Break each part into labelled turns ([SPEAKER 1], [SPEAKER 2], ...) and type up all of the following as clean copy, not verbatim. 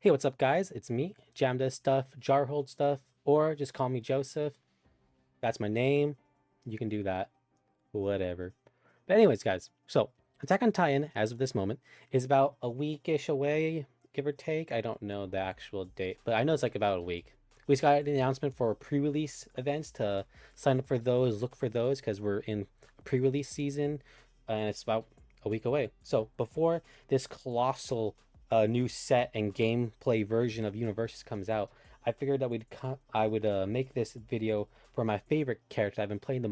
[SPEAKER 1] Hey, what's up, guys? It's me, Jamda Stuff, Jarhold Stuff, or just call me Joseph. That's my name. You can do that. Whatever. But anyways, guys, so Attack on Titan, as of this moment, is about a weekish away, give or take. I don't know the actual date, but I know it's like about a week. We just got an announcement for pre-release events to sign up for those, look for those, because we're in pre-release season, and it's about a week away. So before this colossal new set and gameplay version of Universus comes out, I figured that I would make this video for my favorite character I've been playing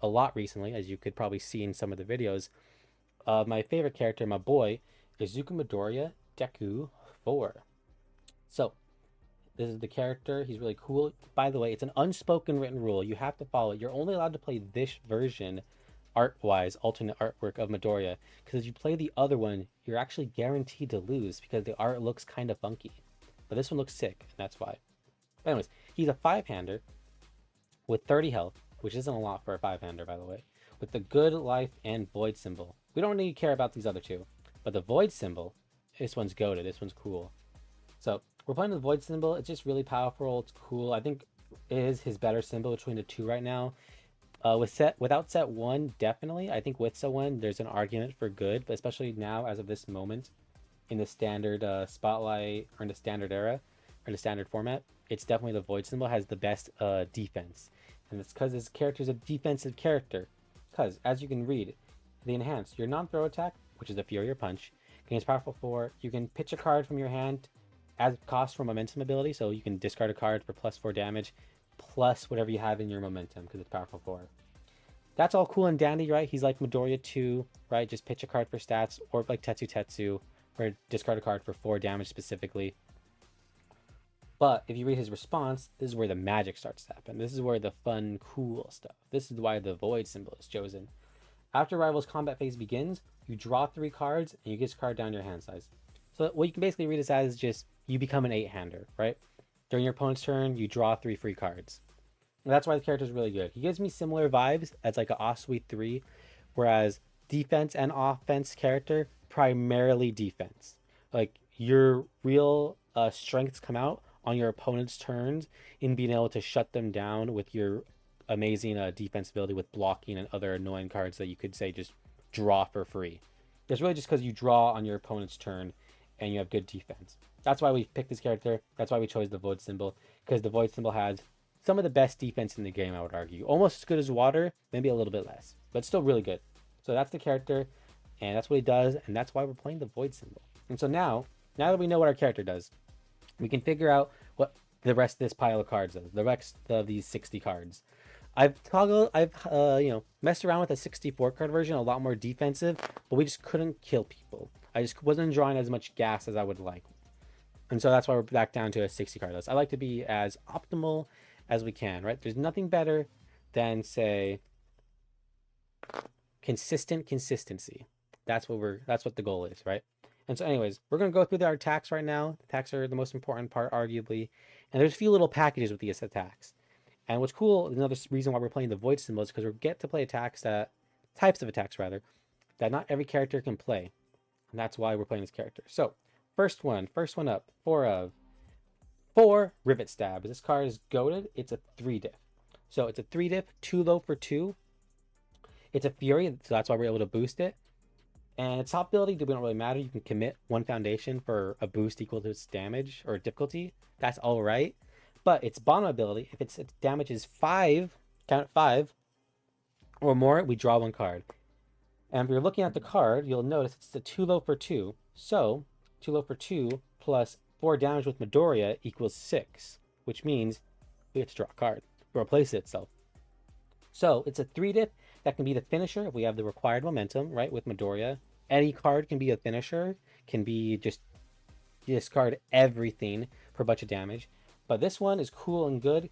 [SPEAKER 1] a lot recently, as you could probably see in some of the videos. My favorite character, my boy, is Izuku Midoriya, Deku 4. So this is the character. He's really cool. By the way, it's an unspoken written rule. You have to follow it. You're only allowed to play this version art-wise, alternate artwork of Midoriya. Because if you play the other one, you're actually guaranteed to lose because the art looks kind of funky. But this one looks sick, and that's why. But anyways, he's a five-hander with 30 health, which isn't a lot for a five-hander, by the way, with the good life and void symbol. We don't really care about these other two, but the void symbol, this one's goated. This one's cool. So we're playing the void symbol. It's just really powerful. It's cool. I think it is his better symbol between the two right now. Without set one, definitely. I think with set one, there's an argument for good, but especially now, as of this moment, in the standard spotlight or in the standard era or in the standard format, it's definitely the void symbol has the best defense, and it's because this character is a defensive character. Because as you can read, the enhanced your non-throw attack, which is a Fury or Punch, gains powerful 4. You can pitch a card from your hand as cost for momentum ability, so you can discard a card for +4 damage, plus whatever you have in your momentum, because it's powerful 4. That's all cool and dandy, right? He's like Midoriya 2, right? Just pitch a card for stats, or like Tetsu, or discard a card for 4 damage specifically. But if you read his response, this is where the magic starts to happen. This is where the fun, cool stuff. This is why the void symbol is chosen. After Rival's combat phase begins, you draw 3 cards, and you discard down your hand size. So what you can basically read this as is just, you become an 8-hander, right? During your opponent's turn, you draw 3 free cards. And that's why the character is really good. He gives me similar vibes as like a Asui 3, whereas defense and offense character, primarily defense. Like your real strengths come out on your opponent's turns in being able to shut them down with your amazing defense ability with blocking and other annoying cards that you could say just draw for free. It's really just because you draw on your opponent's turn and you have good defense. That's why we picked this character. That's why we chose the void symbol, because the void symbol has some of the best defense in the game, I would argue. Almost as good as water, maybe a little bit less, but still really good. So that's the character, and that's what he does, and that's why we're playing the void symbol. And so now that we know what our character does, we can figure out what the rest of this pile of cards is, the rest of these 60 cards. I've messed around with a 64 card version, a lot more defensive, but we just couldn't kill people. I just wasn't drawing as much gas as I would like. And so that's why we're back down to a 60 card list. I like to be as optimal as we can, right? There's nothing better than, say, consistency. That's what the goal is, right? And so anyways, we're going to go through our attacks right now. Attacks are the most important part, arguably. And there's a few little packages with these attacks. And what's cool, another reason why we're playing the void symbol is because we get to play types of attacks that not every character can play. And that's why we're playing this character. So, first one up, 4 Rivet Stabs. This card is goated. It's a 3-diff. So it's a 3-diff, 2 low for 2. It's a Fury, so that's why we're able to boost it. And its top ability, we don't really matter. You can commit 1 foundation for a boost equal to its damage or difficulty. That's all right. But its bottom ability, if its damage is 5, count 5, or more, we draw 1 card. And if you're looking at the card, you'll notice it's a 2 low for 2. So 2 low for 2 plus 4 damage with Midoriya equals 6, which means we have to draw a card to replace it itself. So it's a 3-diff that can be the finisher if we have the required momentum, right, with Midoriya. Any card can be a finisher, can be just discard everything for a bunch of damage. But this one is cool and good.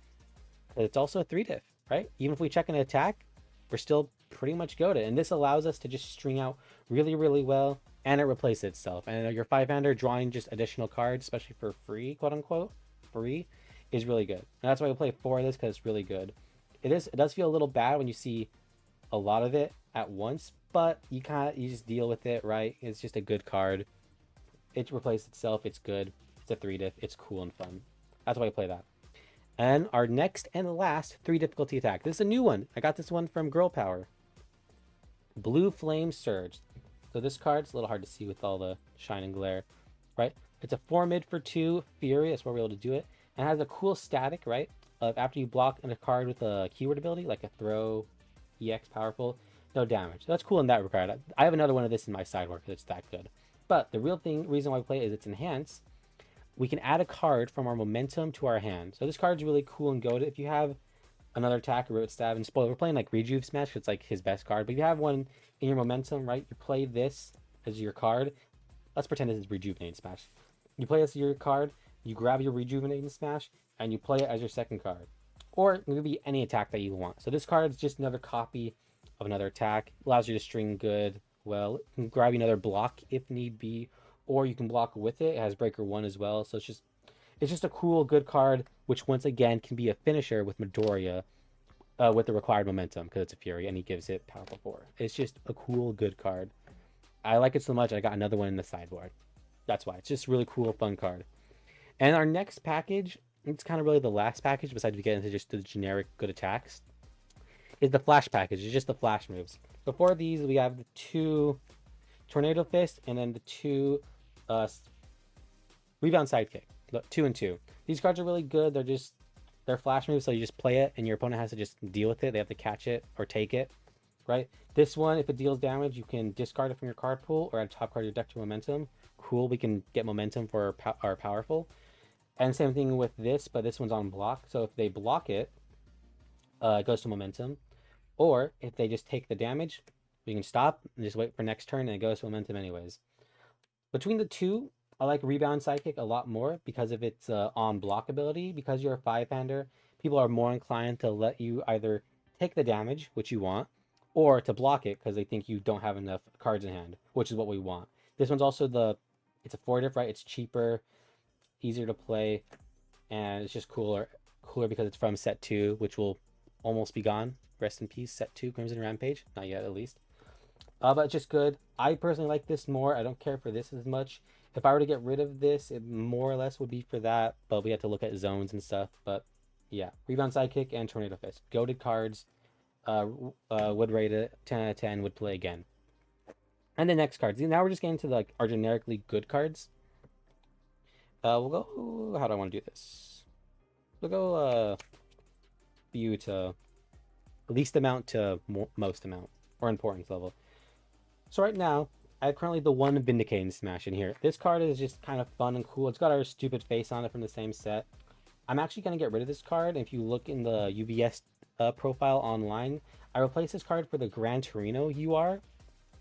[SPEAKER 1] It's also a 3-diff, right? Even if we check an attack, we're still pretty much goated. And this allows us to just string out really, really well, and it replaces itself. And your 5-hander drawing just additional cards, especially for free, quote unquote, free, is really good. And that's why we play 4 of this, because it's really good. It does feel a little bad when you see a lot of it at once, but you just deal with it, right? It's just a good card. It replaced itself. It's good. It's a 3 diff. It's cool and fun. That's why I play that. And our next and last 3 difficulty attack. This is a new one. I got this one from Girl Power. Blue Flame Surge. So this card's a little hard to see with all the shine and glare, right? It's a 4 mid for 2 Fury. That's where we're able to do it. And it has a cool static, right? Of after you block a card with a keyword ability, like a throw, EX powerful, no damage. So that's cool in that regard. I have another one of this in my sideboard because it's that good. But the real reason why we play it is it's enhanced. We can add a card from our momentum to our hand. So this card's really cool and goated. If you have another attack, a root stab, and spoiler, we're playing like Rejuve Smash. It's like his best card. But if you have one in your momentum, right? You play this as your card. Let's pretend this is Rejuvenating Smash. You play this as your card. You grab your Rejuvenating Smash and you play it as your second card. Or it can be any attack that you want. So this card is just another copy of another attack. Allows you to string good. Well, you can grab another block if need be, or you can block with it. It has Breaker 1 as well. So it's just a cool, good card, which once again can be a finisher with Midoriya with the required momentum because it's a Fury and he gives it powerful 4. It's just a cool, good card. I like it so much I got another one in the sideboard. That's why. It's just a really cool, fun card. And our next package, it's kind of really the last package besides we get into just the generic good attacks, is the Flash package. It's just the Flash moves. So for these, we have the 2 Tornado Fist and then the 2 Rebound Sidekick. Look, 2 and 2. These cards are really good. They're Flash moves, so you just play it and your opponent has to just deal with it. They have to catch it or take it, right? This one, if it deals damage, you can discard it from your card pool or add top card of your deck to momentum. Cool, we can get momentum for our powerful. And same thing with this, but this one's on block. So if they block it, it goes to momentum. Or if they just take the damage, we can stop and just wait for next turn and it goes to momentum anyways. Between the two, I like Rebound Sidekick a lot more because of its on block ability. Because you're a 5-hander, people are more inclined to let you either take the damage, which you want, or to block it because they think you don't have enough cards in hand, which is what we want. This one's also it's a 4 diff, right? It's cheaper, easier to play, and it's just cooler because it's from set 2, which will almost be gone. Rest in peace, set 2, Crimson Rampage. Not yet, at least. But it's just good. I personally like this more. I don't care for this as much. If I were to get rid of this, it more or less would be for that, but we have to look at zones and stuff. But yeah, Rebound Sidekick and Tornado Fist. Goated cards. Would rate it 10 out of 10, would play again. And the next cards. Now we're just getting to like our generically good cards. We'll go, how do I want to do this? We'll go view to least amount to most amount, or importance level. So right now, I have currently the 1 Vindicating Smash in here. This card is just kind of fun and cool. It's got our stupid face on it from the same set. I'm actually going to get rid of this card. If you look in the UVS profile online, I replaced this card for the Gran Torino UR.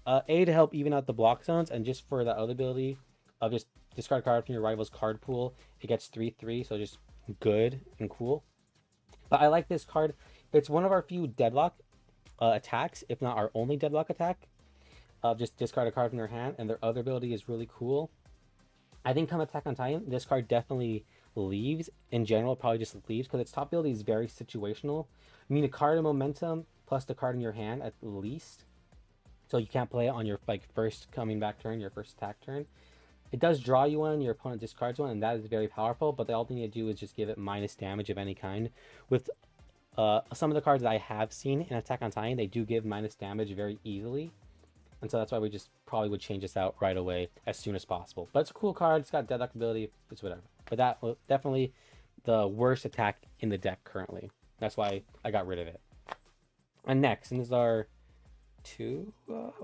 [SPEAKER 1] A, to help even out the block zones, and just for the other ability of just discard a card from your rival's card pool. It gets 3/3, so just good and cool. But I like this card. It's one of our few deadlock attacks, if not our only deadlock attack. Just discard a card from their hand, and their other ability is really cool. I think come Attack on Titan, this card definitely leaves. In general, probably just leaves because its top ability is very situational. You need a card in momentum plus the card in your hand at least. So you can't play it on your first coming back turn, your first attack turn. It does draw you one, your opponent discards one, and that is very powerful, but the only thing you do is just give it minus damage of any kind. With some of the cards that I have seen in Attack on Titan, they do give minus damage very easily. And so that's why we just probably would change this out right away as soon as possible. But it's a cool card, it's got deadlock ability, it's whatever. But that was definitely the worst attack in the deck currently. That's why I got rid of it. And next, and this is our 2.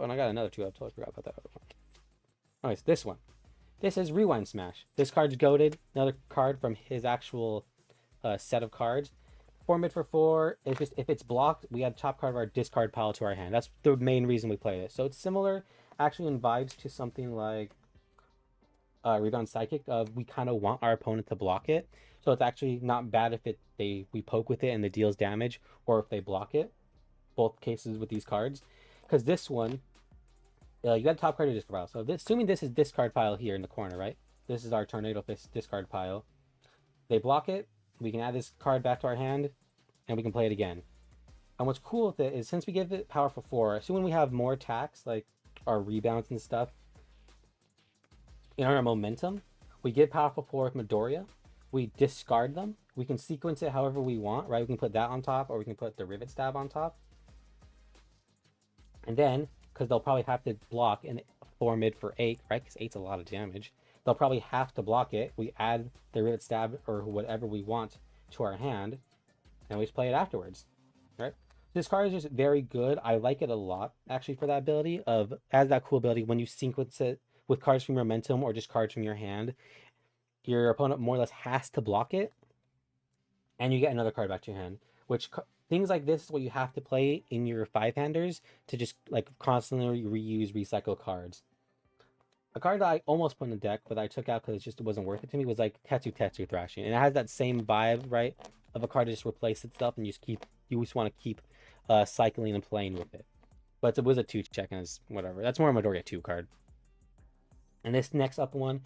[SPEAKER 1] And I got another 2, I totally forgot about that. Anyways, this one. This is Rewind Smash. This card's goated. Another card from his actual set of cards. 4 mid for 4. It's just if it's blocked, we add top card of our discard pile to our hand. That's the main reason we play this. So it's similar, actually, in vibes to something like Rebound Psychic. We kind of want our opponent to block it. So it's actually not bad if we poke with it and it deals damage, or if they block it. Both cases with these cards, because this one, you got a top card of discard pile. So assuming this is discard pile here in the corner, right? This is our Tornado Fist discard pile. They block it. We can add this card back to our hand, and we can play it again. And what's cool with it is since we give it power for 4, so when we have more attacks, like our rebounds and stuff, in our momentum, We get powerful 4 with Midoriya. We discard them. We can sequence it however we want, right? We can put that on top, or we can put the Rivet Stab on top. And then, because they'll probably have to block in 4 mid for 8, right? Because 8's a lot of damage. They'll probably have to block it. We add the Rivet Stab or whatever we want to our hand, and we just play it afterwards, right? This card is just very good. I like it a lot, actually, for that ability of, as that cool ability, when you sequence it with cards from your momentum or just cards from your hand, your opponent more or less has to block it, and you get another card back to your hand, which things like this is what you have to play in your 5-handers to just like constantly reuse, recycle cards. A card that I almost put in the deck, but I took out because it just wasn't worth it to me, was like Tetsu Thrashing. And it has that same vibe, right, of a card to just replace itself, and you just want to keep cycling and playing with it. But it was a 2-check, and it's whatever. That's more a Midoriya 2 card. And this next up one,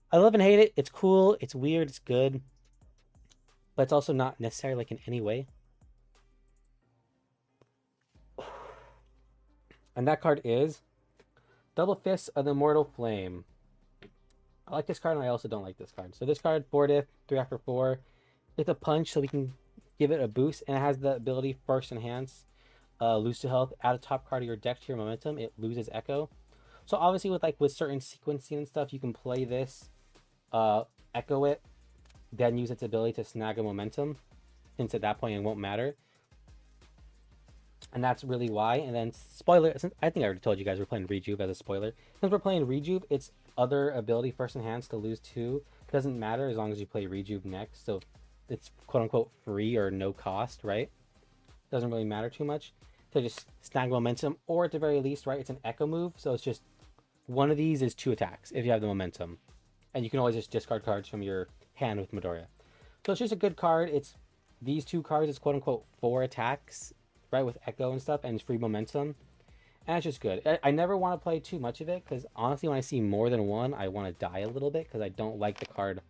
[SPEAKER 1] I love and hate it. It's cool, it's weird, it's good, but it's also not necessary like in any way. And that card is Double Fist of the Immortal Flame. I like this card, and I also don't like this card. So this card, 4 diff, 3 after 4. It's a punch, so we can give it a boost, and it has the ability First Enhance, lose to health. Add a top card of your deck to your momentum. It loses Echo. So obviously, with certain sequencing and stuff, you can play this, Echo it, then use its ability to snag a momentum, since at that point it won't matter. And that's really why. And then, spoiler, since I think I already told you guys we're playing Rejuve as a spoiler. Since we're playing Rejuve, its other ability, First Enhance, to lose 2, doesn't matter as long as you play Rejuve next. So it's quote-unquote free or no cost, right? Doesn't really matter too much to just snag momentum, or at the very least, right, it's an Echo move. So it's just one of these is 2 attacks if you have the momentum. And you can always just discard cards from your hand with Midoriya. So it's just a good card. It's these 2 cards is quote-unquote 4 attacks, right, with Echo and stuff, and free momentum, and it's just good. I never want to play too much of it, because honestly, when I see more than one, I want to die a little bit, because I don't like the card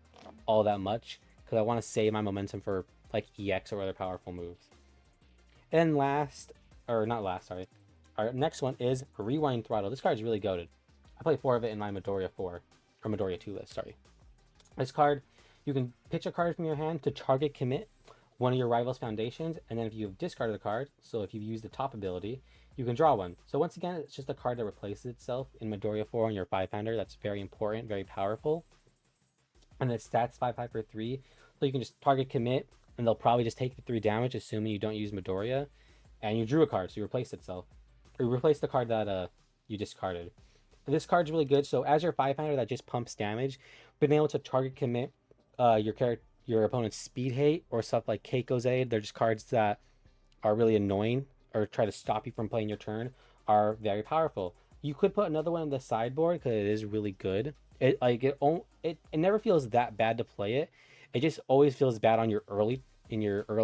[SPEAKER 1] all that much, because I want to save my momentum for like EX or other powerful moves. And last, or not last, sorry, our next one is Rewind Throttle. This card is really goated. I play 4 of it in my Midoriya 4, or Midoriya 2 list, sorry. This card, you can pitch a card from your hand to target commit one of your rival's foundations, and then if you've discarded the card, so if you've used the top ability, you can draw one. So once again, it's just a card that replaces itself in Midoriya 4 on your 5-hander. That's very important, very powerful. And it stats 5/5 for 3, so you can just target commit, and they'll probably just take the 3 damage, assuming you don't use Midoriya, and you drew a card, so you replaced itself. Or you replaced the card that you discarded. And this card's really good, so as your 5-hander that just pumps damage, being able to target commit your opponent's speed hate or stuff like Keiko's Aid, they're just cards that are really annoying or try to stop you from playing your turn, are very powerful. You could put another one on the sideboard because it is really good. It never feels that bad to play it. It just always feels bad on your early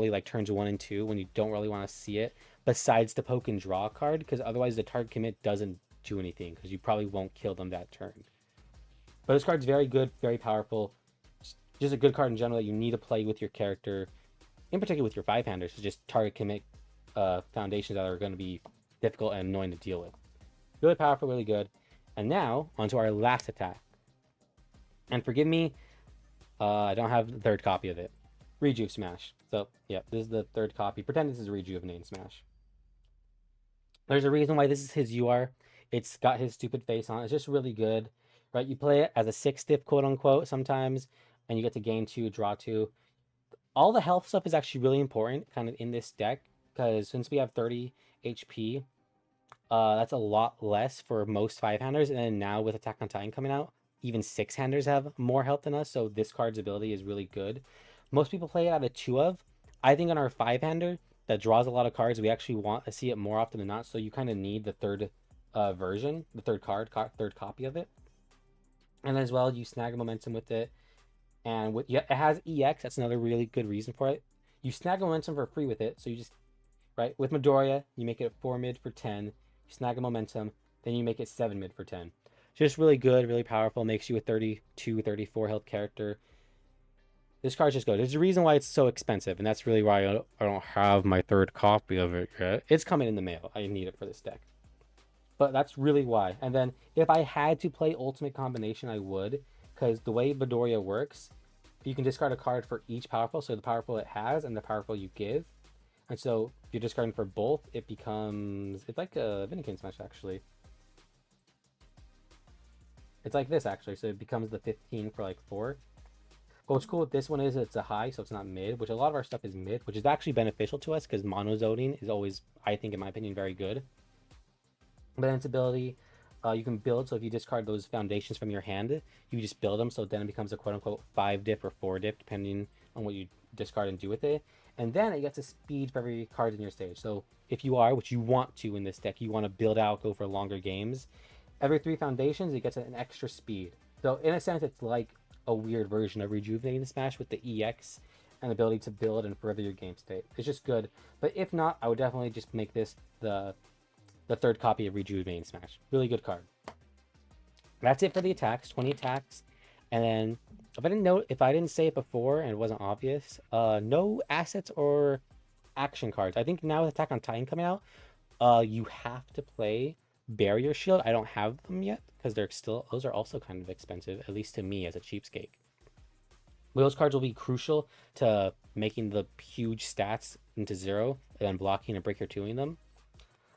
[SPEAKER 1] like turns 1 and 2 when you don't really want to see it. Besides the poke and draw card, because otherwise the target commit doesn't do anything because you probably won't kill them that turn. But this card's very good, very powerful. Just a good card in general that you need to play with your character, in particular with your 5-handers, to just target commit foundations that are going to be difficult and annoying to deal with. Really powerful, really good. And now, onto our last attack. And forgive me, I don't have the 3rd copy of it. Rejuve Smash. So, yeah, this is the 3rd copy. Pretend this is a Rejuvenate Smash. There's a reason why this is his UR. It's got his stupid face on it. It's just really good, right? You play it as a 6-diff, quote-unquote, sometimes, and you get to gain 2, draw 2. All the health stuff is actually really important kind of in this deck, because since we have 30 HP, that's a lot less for most 5-handers, and then now with Attack on Titan coming out, even 6-handers have more health than us, so this card's ability is really good. Most people play it out of 2 of. I think on our 5-hander that draws a lot of cards, we actually want to see it more often than not, so you kind of need the 3rd version, the 3rd third copy of it. And as well, you snag momentum with it. And it has EX, that's another really good reason for it. You snag momentum for free with it, so you just, right, with Midoriya, you make it 4 mid for 10, you snag a momentum, then you make it 7 mid for 10. Just really good, really powerful, makes you a 32, 34 health character. This card's just good. There's a reason why it's so expensive, and that's really why I don't have my 3rd copy of it yet. It's coming in the mail. I need it for this deck. But that's really why. And then, if I had to play Ultimate Combination, I would, because the way Midoriya works, you can discard a card for each powerful, so the powerful it has and the powerful you give. And so if you're discarding for both, it becomes, it's like a Vindicating Smash actually. It's like this actually, so it becomes the 15 for like 4. But what's cool with this one is it's a high, so it's not mid, which a lot of our stuff is mid, which is actually beneficial to us because mono zoning is always, I think in my opinion, very good. But then its ability, you can build, so if you discard those foundations from your hand, you just build them, so then it becomes a quote-unquote 5 diff or 4 diff, depending on what you discard and do with it. And then it gets a speed for every card in your stage. So if you are, which you want to in this deck, you want to build out, go for longer games, every 3 foundations, it gets an extra speed. So in a sense, it's like a weird version of Rejuvenating Smash with the EX and the ability to build and further your game state. It's just good. But if not, I would definitely just make this the third copy of Rejuvenating Smash. Really good card. That's it for the attacks, 20 attacks. And then if I didn't say it before and it wasn't obvious, no assets or action cards. I think now with Attack on Titan coming out, you have to play Barrier Shield. I don't have them yet because those are also kind of expensive, at least to me as a cheapskate. Those cards will be crucial to making the huge stats into 0 and then blocking and breaker 2ing them.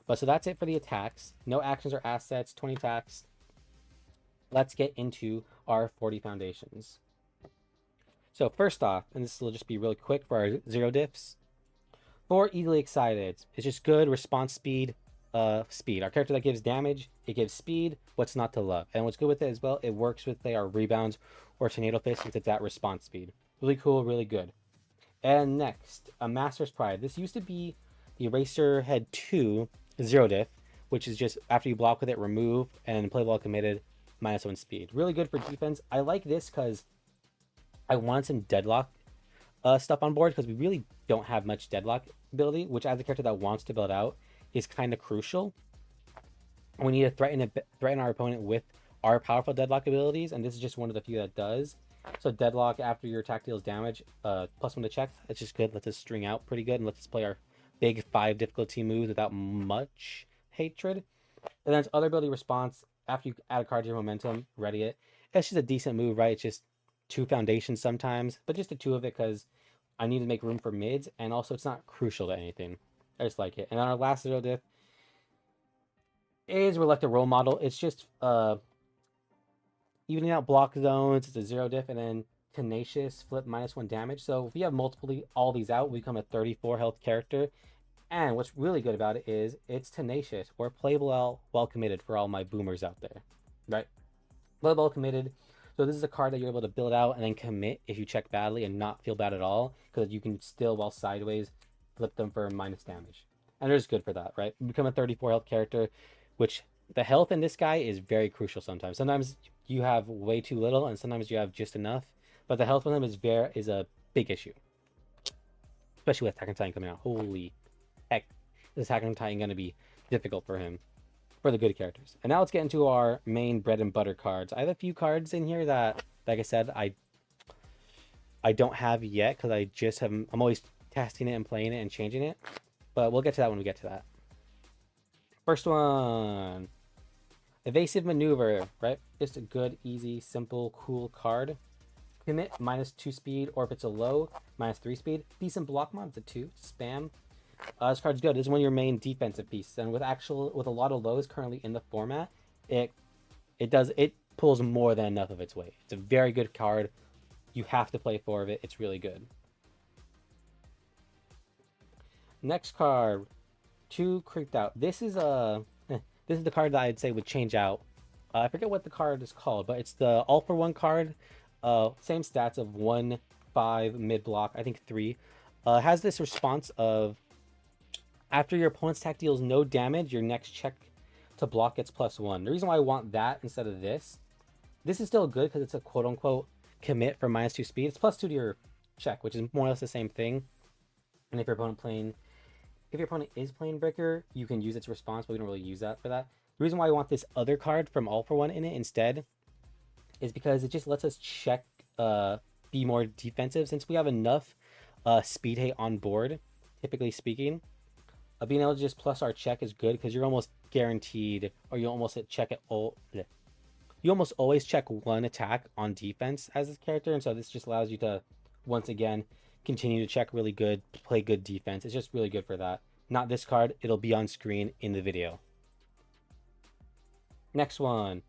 [SPEAKER 1] But so that's it for the attacks. No actions or assets, 20 attacks. Let's get into our 40 foundations. So first off, and this will just be really quick for our 0 diffs. For Easily Excited, it's just good response speed. Speed. Our character that gives damage, it gives speed. What's not to love? And what's good with it as well, it works with our rebounds or tornado fist since it's that response speed. Really cool, really good. And next, a Master's Pride. This used to be the Eraser Head 2 0 diff, which is just after you block with it, remove, and play while committed, -1 speed. Really good for defense. I like this because I want some deadlock stuff on board because we really don't have much deadlock ability, which as a character that wants to build out is kind of crucial. We need to threaten our opponent with our powerful deadlock abilities, and this is just one of the few that does. So deadlock after your attack deals damage, +1 to check. That's just good. Lets us string out pretty good and lets us play our big 5 difficulty moves without much hatred. And then its other ability response, after you add a card to your momentum, ready it. It's just a decent move, right? It's just 2 foundations sometimes, but just the 2 of it because I need to make room for mids, and also it's not crucial to anything. I just like it. And then our last 0 diff is Reluctant Role Model. It's just evening out block zones. It's a 0 diff, and then Tenacious, flip -1 damage. So if we have all these out, we become a 34 health character. And what's really good about it is it's Tenacious, or playable while committed for all my boomers out there, right? Playable while committed. So this is a card that you're able to build out and then commit if you check badly and not feel bad at all, because you can still, while sideways, flip them for minus damage. And they're just good for that, right? You become a 34 health character, which the health in this guy is very crucial sometimes. Sometimes you have way too little, and sometimes you have just enough. But the health with him is a big issue, especially with Attack on Titan coming out. Holy heck, this Attack on Titan going to be difficult for him, for the good characters. And now let's get into our main bread and butter cards. I have a few cards in here that, like I said, I don't have yet because I'm always testing it and playing it and changing it. But we'll get to that when we get to that. First one, Evasive Maneuver, right? Just a good, easy, simple, cool card. Commit -2 speed, or if it's a low, -3 speed. Decent block mod, it's a 2. Spam. This card's good. This is one of your main defensive pieces, and with a lot of lows currently in the format, it pulls more than enough of its weight. It's a very good card. You have to play 4 of it. It's really good. Next card, 2 Creeped Out. This is the card that I'd say would change out. I forget what the card is called, but it's the all for 1 card. Same stats of 1, 5, mid block, I think 3. Has this response of after your opponent's attack deals no damage, your next check to block gets +1. The reason why I want that instead of this is still good because it's a quote-unquote commit for -2 speed. It's +2 to your check, which is more or less the same thing. And if your opponent is playing Breaker, you can use its response, but we don't really use that for that. The reason why I want this other card from All for One in it instead is because it just lets us check, be more defensive, since we have enough speed hate on board, typically speaking. Being able to just plus our check is good because you're almost guaranteed, or you almost hit check at all. you almost always check one attack on defense as this character, and so this just allows you to, once again, continue to check really good, play good defense. It's just really good for that. Not this card, it'll be on screen in the video. Next one,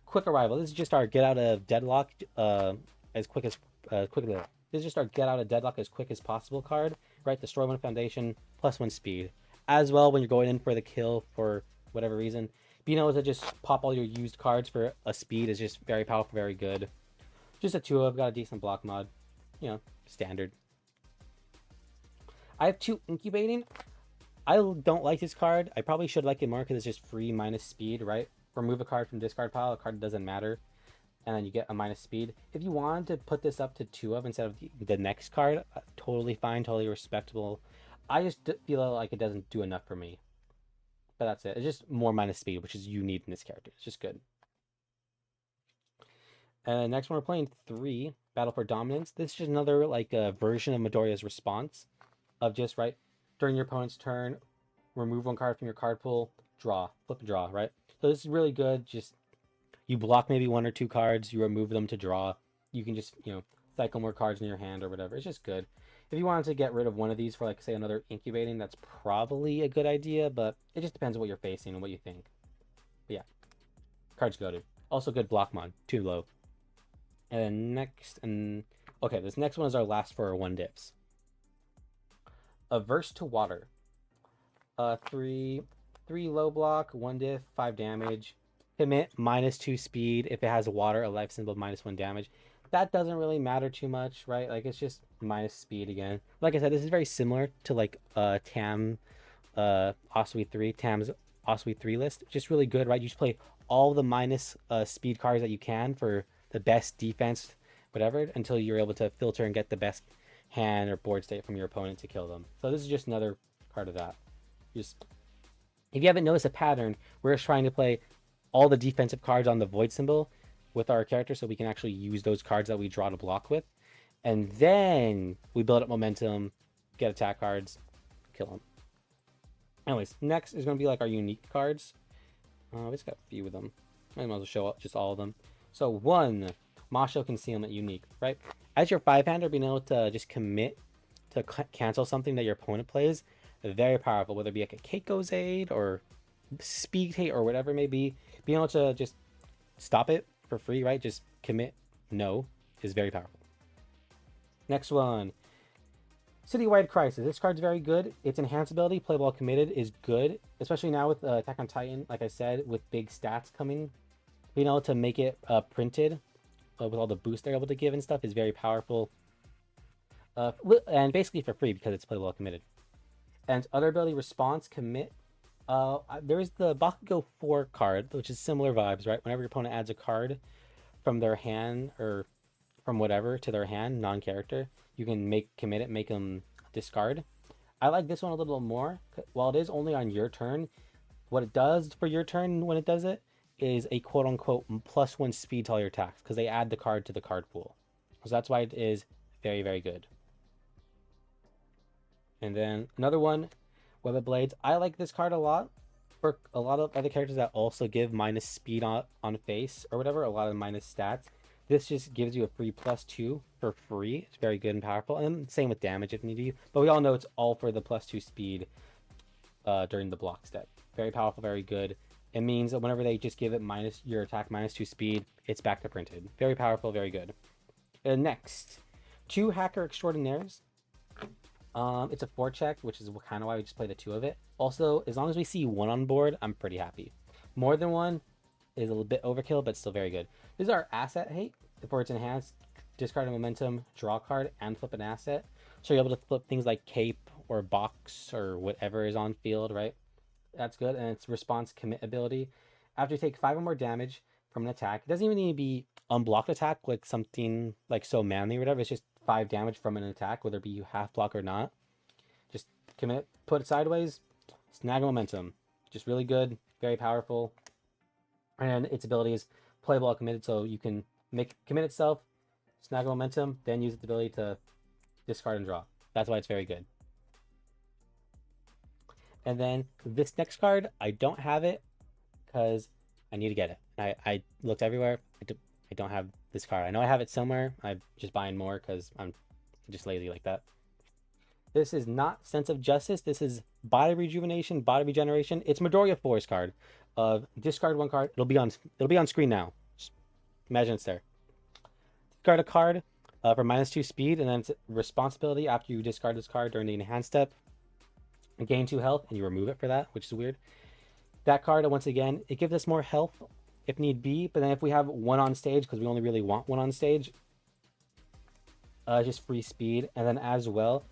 [SPEAKER 1] Quick Arrival. This is just our get out of deadlock as quick as quickly. This is just our get out of deadlock as quick as possible card, right? Destroy one foundation, +1 speed. As well, when you're going in for the kill for whatever reason, being able to just pop all your used cards for a speed is just very powerful, very good. Just a 2-of, got a decent block mod. You know, standard. I have 2 Incubating. I don't like this card. I probably should like it more because it's just free minus speed, right? Remove a card from discard pile, a card doesn't matter, and then you get a minus speed. If you wanted to put this up to 2-of instead of the next card, totally fine, totally respectable. I just feel like it doesn't do enough for me. But that's it. It's just more minus speed, which is you need in this character. It's just good. And next one, we're playing 3, Battle for Dominance. This is just another like version of Midoriya's response of just, right, during your opponent's turn, remove 1 card from your card pool, draw, flip and draw, right? So this is really good. Just you block maybe 1 or 2 cards, you remove them to draw. You can just, you know, cycle more cards in your hand or whatever. It's just good. If you wanted to get rid of one of these for, like, say, another Incubating, that's probably a good idea, but it just depends on what you're facing and what you think. But yeah, cards goated. Also good block mod, too low. And then next, okay, this next one is our last for our 1-diffs. Averse to Water. 3 low block, 1-diff, 5 damage. Commit, -2 speed. If it has water, a life symbol, -1 damage. That doesn't really matter too much, right? Like, it's just minus speed again. Like I said, this is very similar to, like, Tam, Osui 3, Tam's Osui 3 list. Just really good, right? You just play all the minus speed cards that you can for the best defense, whatever, until you're able to filter and get the best hand or board state from your opponent to kill them. So this is just another part of that. Just, if you haven't noticed a pattern, we're just trying to play all the defensive cards on the void symbol with our character so we can actually use those cards that we draw to block with. And then we build up momentum, get attack cards, kill them. Anyways, next is going to be like our unique cards. We just got a few of them. Might as well show up just all of them. So 1, Masho Concealment unique, right? As your 5-hander, being able to just commit to cancel something that your opponent plays, very powerful, whether it be like a Keiko's Aid or Speed Hate or whatever it may be. Being able to just stop it for free, right? Just commit no is very powerful. Next one, Citywide Crisis. This card's very good. Its enhanced ability, Play While Committed, is good, especially now with Attack on Titan, like I said, with big stats coming. Being able to make it printed with all the boosts they're able to give and stuff is very powerful. And basically for free because it's Play While Committed. And other ability, Response, Commit. There is the Bakugo 4 card, which is similar vibes, right? Whenever your opponent adds a card from their hand or from whatever to their hand, non-character, you can commit it, make them discard. I like this one a little bit more. While it is only on your turn, what it does for your turn when it does it is a quote-unquote +1 speed to all your attacks because they add the card to the card pool. So that's why it is very, very good. And then another one, Web of Blades. I like this card a lot. For a lot of other characters that also give minus speed on face or whatever, a lot of minus stats. This just gives you a free +2 for free. It's very good and powerful. And same with damage if need be. But we all know it's all for the +2 speed during the block step. Very powerful, very good. It means that whenever they just give it your attack -2 speed, it's back to printed. Very powerful, very good. And next, 2 Hacker Extraordinaires. It's a 4-check, which is kind of why we just play the 2 of it. Also, as long as we see 1 on board, I'm pretty happy. More than 1 is a little bit overkill, but still very good. This is our Asset Hate. For its enhanced, discard a momentum, draw a card, and flip an asset. So you're able to flip things like Cape or Box or whatever is on field, right? That's good. And its Response Commit ability. After you take 5 or more damage from an attack, it doesn't even need to be unblocked attack, like something like So Manly or whatever. It's just 5 damage from an attack, whether it be half block or not. Just commit, put it sideways, snag a momentum. Just really good, very powerful. And its ability is Play While Committed, so you can commit itself, snag a momentum, then use its ability to discard and draw. That's why it's very good. And then this next card, I don't have it because I need to get it. I looked everywhere. I don't have this card. I know I have it somewhere. I'm just buying more because I'm just lazy like that. This is not Sense of Justice. This is Body Rejuvenation, Body Regeneration. It's Midoriya 4's card. Discard one card. It'll be on screen now. Just imagine it's there. Discard a card for -2 speed, and then it's responsibility after you discard this card during the enhanced step. Gain 2 health, and you remove it for that, which is weird. That card, once again, it gives us more health if need be, but then if we have one on stage, because we only really want one on stage, just free speed. And then as well,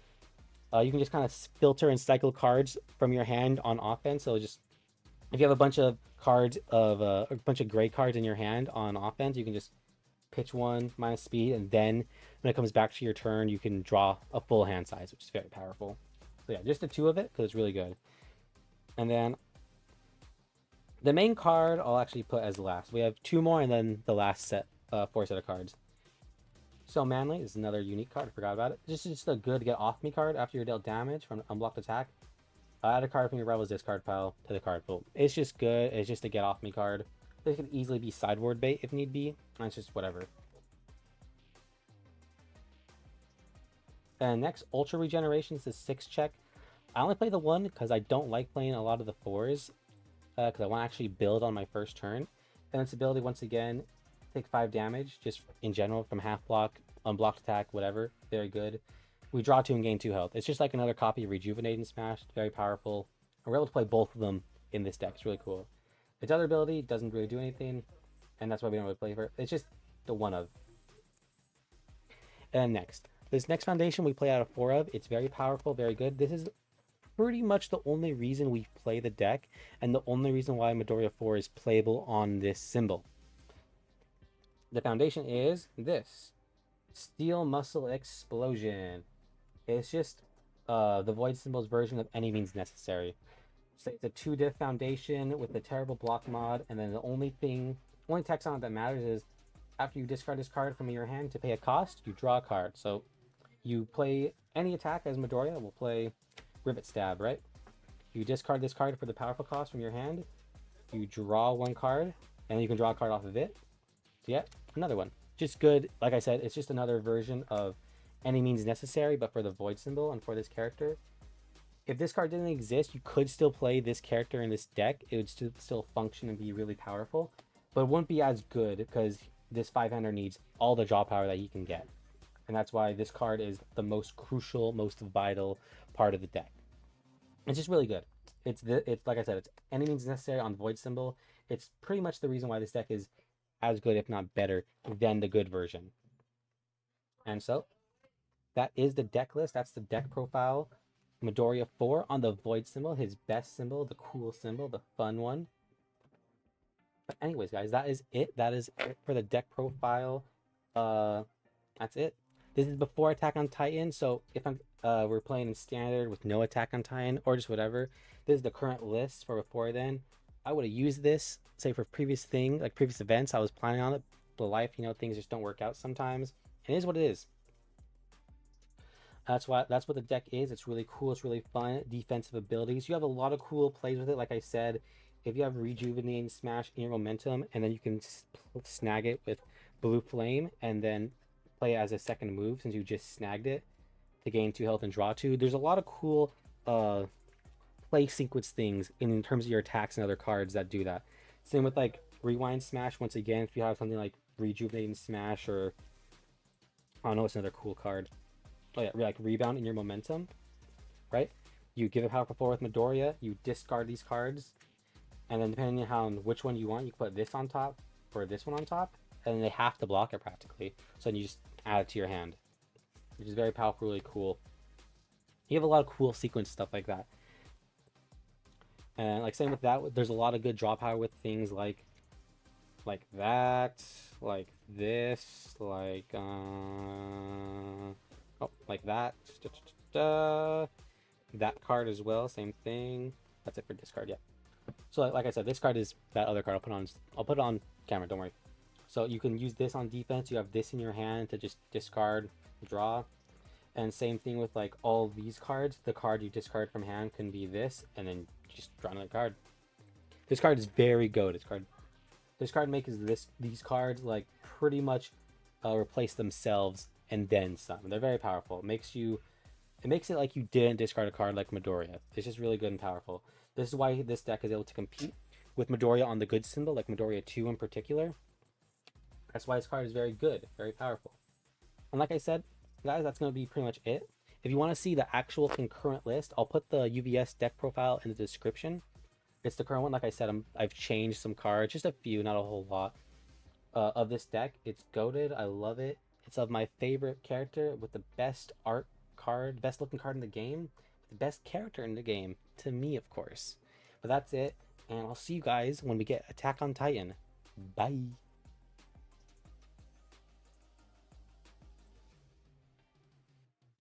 [SPEAKER 1] you can just kind of filter and cycle cards from your hand on offense. So just if you have a bunch of cards of a bunch of gray cards in your hand on offense, you can just pitch one -speed, and then when it comes back to your turn, you can draw a full hand size, which is very powerful. So yeah, just the two of it because it's really good. And then the main card I'll actually put as last. We have two more, and then the last set, 4 set of cards. So Manly is another unique card. I forgot about it. This is just a good get off me card after you're dealt damage from an unblocked attack. Add a card from your rival's discard pile to the card pool. It's just good. It's just a get off me card. This could easily be sideboard bait if need be. And it's just whatever. And next, Ultra Regeneration is a 6 check. I only play the 1 because I don't like playing a lot of the 4s. Because I want to actually build on my first turn. And its ability, once again, take 5 damage, just in general, from half block, unblocked attack, whatever. Very good. We draw 2 and gain 2 health. It's just like another copy of Rejuvenate and Smash. Very powerful. And we're able to play both of them in this deck. It's really cool. Its other ability doesn't really do anything, and that's why we don't really play for it. It's just the one of. And next. This next foundation we play out of 4 of. It's very powerful, very good. This is pretty much the only reason we play the deck, and the only reason why Midoriya 4 is playable on this symbol. The foundation is this. Steel Muscle Explosion. It's just the Void Symbol's version of Any Means Necessary. So it's a 2-diff foundation with the terrible block mod, and then the only text on it that matters is after you discard this card from your hand to pay a cost, you draw a card. So you play any attack as Midoriya. We'll play Rivet Stab, right? You discard this card for the powerful cost from your hand. You draw one card, and then you can draw a card off of it. Yeah, another one. Just good. Like I said, it's just another version of Any Means Necessary, but for the Void symbol and for this character. If this card didn't exist, you could still play this character in this deck. It would still function and be really powerful, but it wouldn't be as good because this 5-hander needs all the draw power that he can get. And that's why this card is the most crucial, most vital part of the deck. It's just really good. It's like I said, it's Any Means Necessary on Void symbol. It's pretty much the reason why this deck is as good, if not better, than the good version. And so, that is the deck list. That's the deck profile. Midoriya 4 on the Void symbol, his best symbol, the cool symbol, the fun one. But anyways, guys, that is it. That is it for the deck profile. That's it. This is before Attack on Titan, so if we're playing in standard with no Attack on Titan or just whatever, this is the current list for before then. I would have used this, say, for previous events. I was planning on it, but life, things just don't work out sometimes. It is what it is. That's what the deck is. It's really cool. It's really fun. Defensive abilities. You have a lot of cool plays with it. Like I said, if you have Rejuvenate and Smash in your momentum, and then you can snag it with Blue Flame, and then play it as a second move since you just snagged it to gain 2 health and draw 2. There's a lot of cool play sequence things in terms of your attacks and other cards that do that. Same with like Rewind Smash. Once again, if you have something like Rejuvenate and Smash, or I don't know, what's another cool card. Oh yeah, like Rebound in your momentum, right? You give it powerful 4 with Midoriya, you discard these cards, and then depending on which one you want, you put this on top or this one on top, and then they have to block it practically. So then you just add it to your hand, which is very powerful, really cool. You have a lot of cool sequence stuff like that. And like same with that, there's a lot of good draw power with things like that, like this, like like that. That card as well, same thing. That's it for discard, yeah. So like I said, this card is that other card. I'll put it on camera, don't worry. So you can use this on defense. You have this in your hand to just discard, draw. And same thing with like all these cards. The card you discard from hand can be this, and then just draw another card. This card is very good. This card makes these cards like pretty much replace themselves and then some. They're very powerful. It makes it like you didn't discard a card like Midoriya. It's just really good and powerful. This is why this deck is able to compete with Midoriya on the good symbol, like Midoriya 2 in particular. That's why this card is very good, very powerful. And like I said, guys, that's going to be pretty much it. If you want to see the actual concurrent list, I'll put the UVS deck profile in the description. It's the current one. Like I said, I've changed some cards, just a few, not a whole lot, of this deck. It's goated. I love it. It's of my favorite character with the best art card, best looking card in the game, the best character in the game, to me, of course. But that's it, and I'll see you guys when we get Attack on Titan. Bye.